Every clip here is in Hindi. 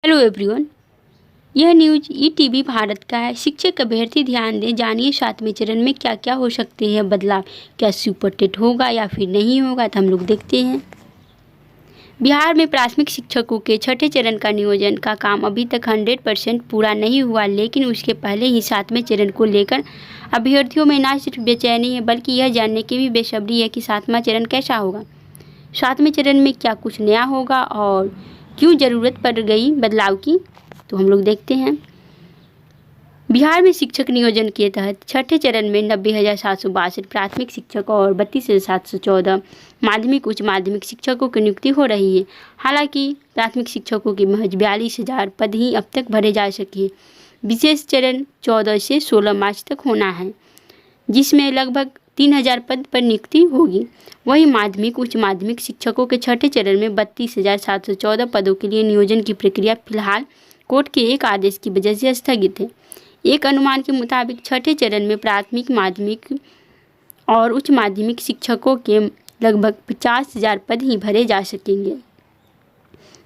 Hello everyone. यह न्यूज ईटीवी भारत का है। शिक्षक अभ्यर्थी ध्यान दें, जानिए 7वें चरण में क्या क्या हो सकते हैं बदलाव। क्या सुपर टेट होगा या फिर नहीं होगा, तो हम लोग देखते हैं। बिहार में प्राथमिक शिक्षकों के छठे चरण का नियोजन का काम अभी तक 100% पूरा नहीं हुआ, लेकिन उसके पहले ही 7वें चरण को लेकर अभ्यर्थियों में न सिर्फ बेचैनी है बल्कि यह जानने की भी बेसब्री है कि 7वां चरण कैसा होगा। 7वें चरण में क्या कुछ नया होगा और क्यों ज़रूरत पड़ गई बदलाव की, तो हम लोग देखते हैं। बिहार में शिक्षक नियोजन के तहत छठे चरण में 90,762 प्राथमिक शिक्षक और 32,714 माध्यमिक उच्च माध्यमिक शिक्षकों की नियुक्ति हो रही है। हालांकि प्राथमिक शिक्षकों के महज 42,000 पद ही अब तक भरे जा सके। विशेष चरण 14 से 16 मार्च तक होना है, जिसमें लगभग 3,000 पद पर नियुक्ति होगी। वहीं माध्यमिक उच्च माध्यमिक शिक्षकों के छठे चरण में 32,714 पदों के लिए नियोजन की प्रक्रिया फिलहाल कोर्ट के एक आदेश की वजह से स्थगित है। एक अनुमान के मुताबिक छठे चरण में प्राथमिक माध्यमिक और उच्च माध्यमिक शिक्षकों के लगभग 50,000 पद ही भरे जा सकेंगे।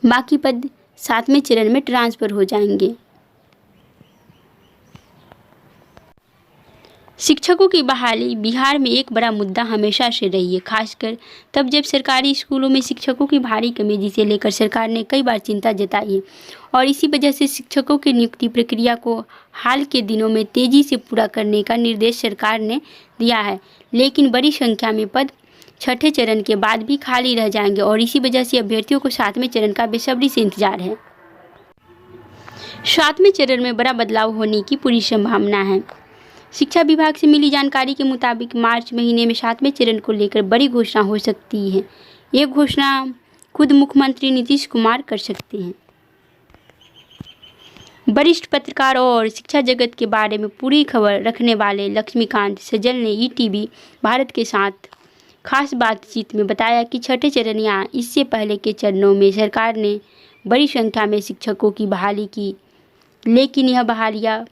बाकी पद 7वें चरण में ट्रांसफर हो जाएंगे। शिक्षकों की बहाली बिहार में एक बड़ा मुद्दा हमेशा से रही है, खासकर तब जब सरकारी स्कूलों में शिक्षकों की भारी कमी, जिसे लेकर सरकार ने कई बार चिंता जताई है और इसी वजह से शिक्षकों की नियुक्ति प्रक्रिया को हाल के दिनों में तेजी से पूरा करने का निर्देश सरकार ने दिया है। लेकिन बड़ी संख्या में पद छठे चरण के बाद भी खाली रह जाएंगे और इसी वजह से अभ्यर्थियों को 7वें चरण का बेसब्री से इंतजार है। 7वें चरण में बड़ा बदलाव होने की पूरी संभावना है। शिक्षा विभाग से मिली जानकारी के मुताबिक मार्च महीने में 7वें चरण को लेकर बड़ी घोषणा हो सकती है। ये घोषणा खुद मुख्यमंत्री नीतीश कुमार कर सकते हैं। वरिष्ठ पत्रकार और शिक्षा जगत के बारे में पूरी खबर रखने वाले लक्ष्मीकांत सजल ने ईटीवी भारत के साथ खास बातचीत में बताया कि छठे चरण या इससे पहले के चरणों में सरकार ने बड़ी संख्या में शिक्षकों की बहाली की, लेकिन यह बहालियाँ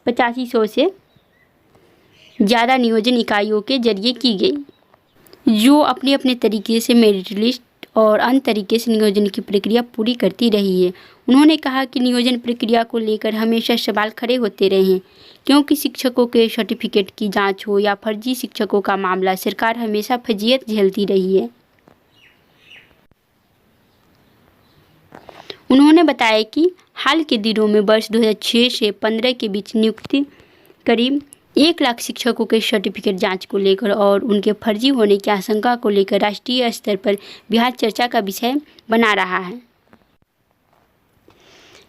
8500 से ज़्यादा नियोजन इकाइयों के जरिए की गई, जो अपने अपने तरीके से मेरिट लिस्ट और अन्य तरीके से नियोजन की प्रक्रिया पूरी करती रही है। उन्होंने कहा कि नियोजन प्रक्रिया को लेकर हमेशा सवाल खड़े होते रहे हैं, क्योंकि शिक्षकों के सर्टिफिकेट की जांच हो या फर्जी शिक्षकों का मामला, सरकार हमेशा फजीयत झेलती रही है। उन्होंने बताया कि हाल के दिनों में वर्ष 2006 से 15 के बीच नियुक्ति करीब 1 लाख शिक्षकों के सर्टिफिकेट जांच को लेकर और उनके फर्जी होने की आशंका को लेकर राष्ट्रीय स्तर पर बिहार चर्चा का विषय बना रहा है।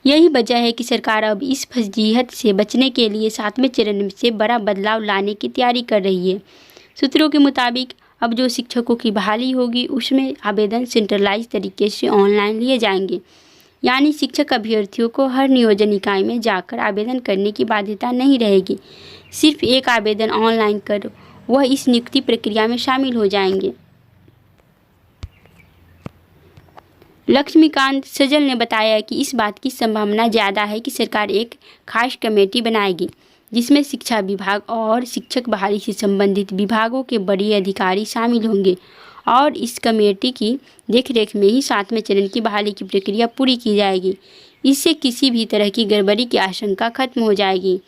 यही वजह है कि सरकार अब इस फजीहत से बचने के लिए 7वें चरण से बड़ा बदलाव लाने की तैयारी कर रही है। सूत्रों के मुताबिक अब जो शिक्षकों की बहाली होगी उसमें आवेदन सेंट्रलाइज तरीके से ऑनलाइन लिए जाएंगे, यानी शिक्षक अभ्यर्थियों को हर नियोजन इकाई में जाकर आवेदन करने की बाध्यता नहीं रहेगी। सिर्फ एक आवेदन ऑनलाइन कर वह इस नियुक्ति प्रक्रिया में शामिल हो जाएंगे। लक्ष्मीकांत सजल ने बताया कि इस बात की संभावना ज़्यादा है कि सरकार एक खास कमेटी बनाएगी, जिसमें शिक्षा विभाग और शिक्षक बहाली से संबंधित विभागों के बड़े अधिकारी शामिल होंगे और इस कमेटी की देखरेख में ही 7वें चरण की बहाली की प्रक्रिया पूरी की जाएगी। इससे किसी भी तरह की गड़बड़ी की आशंका खत्म हो जाएगी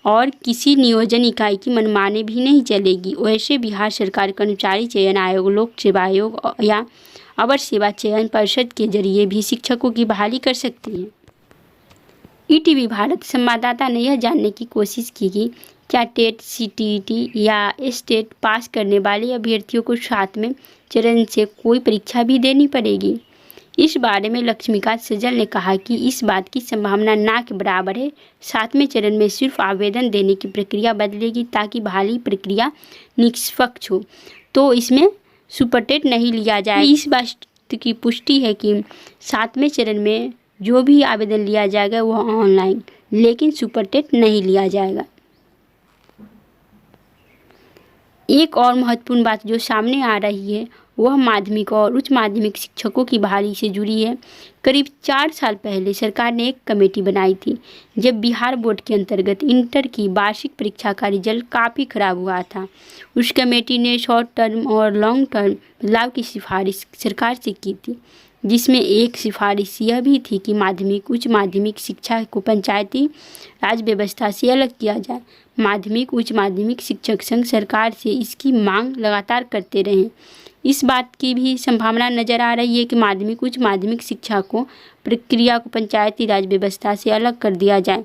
और किसी नियोजन इकाई की मनमानी भी नहीं चलेगी। वैसे बिहार सरकार कर्मचारी चयन आयोग, लोक सेवा आयोग या अवर सेवा चयन परिषद के जरिए भी शिक्षकों की बहाली कर सकती है। ईटीवी भारत संवाददाता ने यह जानने की कोशिश की कि क्या टेट, सीटीईटी या स्टेट पास करने वाले अभ्यर्थियों को 7वें चरण से कोई परीक्षा भी देनी पड़ेगी। इस बारे में लक्ष्मीकांत सजल ने कहा कि इस बात की संभावना ना के बराबर है। 7वें चरण में सिर्फ आवेदन देने की प्रक्रिया बदलेगी ताकि बहाली प्रक्रिया निष्पक्ष हो, तो इसमें सुपर टेट नहीं लिया जाए। इस बात की पुष्टि है कि 7वें चरण में जो भी आवेदन लिया जाएगा वह ऑनलाइन, लेकिन सुपर टेट नहीं लिया जाएगा। एक और महत्वपूर्ण बात जो सामने आ रही है वह माध्यमिक और उच्च माध्यमिक शिक्षकों की बहाली से जुड़ी है। करीब 4 साल पहले सरकार ने एक कमेटी बनाई थी जब बिहार बोर्ड के अंतर्गत इंटर की वार्षिक परीक्षा का रिजल्ट काफ़ी खराब हुआ था। उस कमेटी ने शॉर्ट टर्म और लॉन्ग टर्म बदलाव की सिफारिश सरकार से की थी, जिसमें एक सिफारिश यह भी थी कि माध्यमिक उच्च माध्यमिक शिक्षा को पंचायती राज व्यवस्था से अलग किया जाए। माध्यमिक उच्च माध्यमिक शिक्षक संघ सरकार से इसकी मांग लगातार करते रहे। इस बात की भी संभावना नजर आ रही है कि माध्यमिक उच्च माध्यमिक शिक्षा को प्रक्रिया को पंचायती राज व्यवस्था से अलग कर दिया जाए।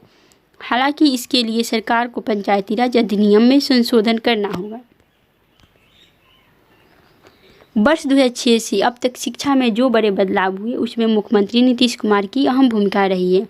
हालांकि इसके लिए सरकार को पंचायती राज अधिनियम में संशोधन करना होगा। वर्ष 2006 से अब तक शिक्षा में जो बड़े बदलाव हुए उसमें मुख्यमंत्री नीतीश कुमार की अहम भूमिका रही है।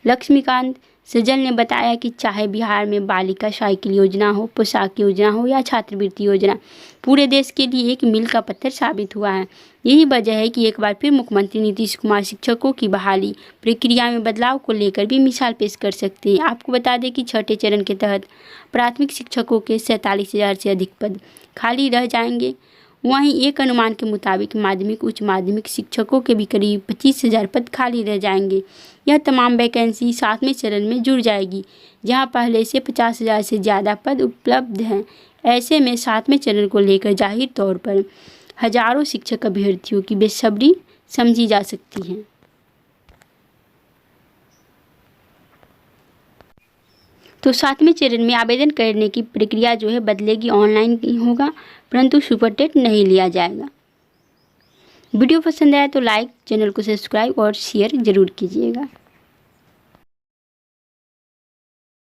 लक्ष्मीकांत सजल ने बताया कि चाहे बिहार में बालिका साइकिल योजना हो, पोशाक योजना हो या छात्रवृत्ति योजना, पूरे देश के लिए एक मील का पत्थर साबित हुआ है। यही वजह है कि एक बार फिर मुख्यमंत्री नीतीश कुमार शिक्षकों की बहाली प्रक्रिया में बदलाव को लेकर भी मिसाल पेश कर सकते हैं। आपको बता दें कि छठे चरण के तहत प्राथमिक शिक्षकों के 47,000 से अधिक पद खाली रह जाएंगे। वहीं एक अनुमान के मुताबिक माध्यमिक उच्च माध्यमिक शिक्षकों के भी करीब 25,000 पद खाली रह जाएंगे। यह तमाम वैकेंसी 7वें चरण में जुड़ जाएगी, जहां पहले से 50,000 से ज़्यादा पद उपलब्ध हैं। ऐसे में 7वें चरण को लेकर जाहिर तौर पर हजारों शिक्षक अभ्यर्थियों की बेसब्री समझी जा सकती है। तो 7वें चरण में आवेदन करने की प्रक्रिया जो है बदलेगी, ऑनलाइन ही होगा, परंतु सुपर टेट नहीं लिया जाएगा। वीडियो पसंद आया तो लाइक, चैनल को सब्सक्राइब और शेयर जरूर कीजिएगा।